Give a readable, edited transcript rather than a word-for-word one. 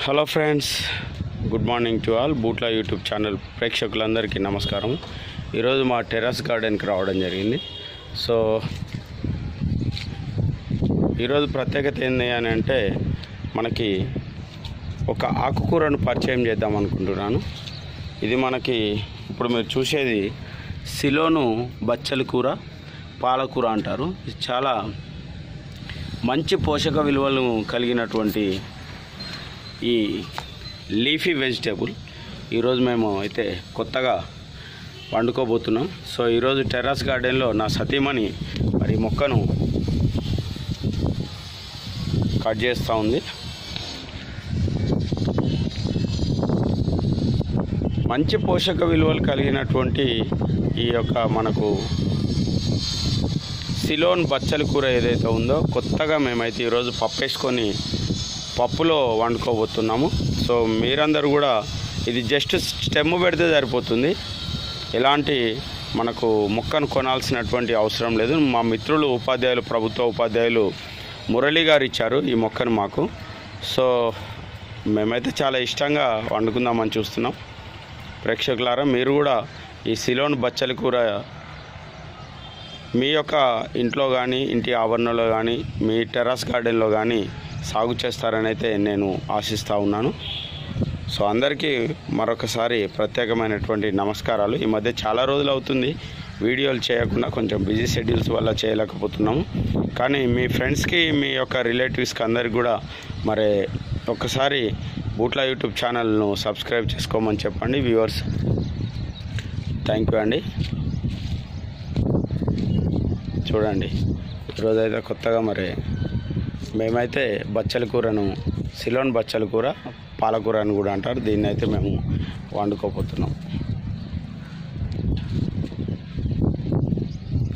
Hello friends, good morning to all. బూట్ల YouTube channel ప్రేక్షకులందరికీ నమస్కారం. ఈరోజు మా టెర్రస్ గార్డెన్కి రావడం జరిగింది. సో ఈరోజు ప్రత్యేకత ఏంటి అని అంటే, మనకి ఒక ఆకుకూరను పరిచయం చేద్దాం అనుకుంటున్నాను. ఇది మనకి ఇప్పుడు మీరు చూసేది సిలోను బచ్చలి కూర, పాలకూర అంటారు. ఇది చాలా మంచి పోషక విలువలు కలిగినటువంటి ఈ లీఫీ వెజిటేబుల్ ఈరోజు మేము అయితే కొత్తగా వండుకోబోతున్నాం. సో ఈరోజు టెర్రస్ గార్డెన్లో నా సతీమణి మరి మొక్కను కట్ చేస్తూ ఉంది. మంచి పోషక విలువలు కలిగినటువంటి ఈ యొక్క మనకు సిలోన్ బచ్చలి కూర ఏదైతే ఉందో, కొత్తగా మేమైతే ఈరోజు పప్పు వేసుకొని పప్పులో వండుకోబోతున్నాము. సో మీరందరూ కూడా ఇది జస్ట్ స్టెమ్ పెడితే సరిపోతుంది, ఎలాంటి మనకు మొక్కను కొనాల్సినటువంటి అవసరం లేదు. మా మిత్రులు ఉపాధ్యాయులు, ప్రభుత్వ ఉపాధ్యాయులు మురళి గారు ఇచ్చారు ఈ మొక్కను మాకు. సో మేమైతే చాలా ఇష్టంగా వండుకుందామని చూస్తున్నాం. ప్రేక్షకులారా, మీరు కూడా ఈ సిలోన్ బచ్చలి కూర మీ యొక్క ఇంట్లో కానీ, ఇంటి ఆవరణలో కానీ, మీ టెర్రస్ గార్డెన్లో కానీ సాగు చేస్తారని అయితే నేను ఆశిస్తూ ఉన్నాను. సో అందరికీ మరొకసారి ప్రత్యేకమైనటువంటి నమస్కారాలు. ఈ మధ్య చాలా రోజులు అవుతుంది వీడియోలు చేయకుండా, కొంచెం బిజీ షెడ్యూల్స్ వల్ల చేయలేకపోతున్నాము. కానీ మీ ఫ్రెండ్స్కి, మీ యొక్క రిలేటివ్స్కి అందరికి కూడా మరి ఒక్కసారి బూట్ల యూట్యూబ్ ఛానల్ను సబ్స్క్రైబ్ చేసుకోమని చెప్పండి వ్యూవర్స్. థ్యాంక్ యూ అండి. చూడండి, ఈరోజైతే కొత్తగా మరి మేమైతే బచ్చలి కూరను, సిలోన్ బచ్చలి కూర, పాలకూర అని కూడా అంటారు, దీన్ని అయితే మేము వండుకోబోతున్నాం.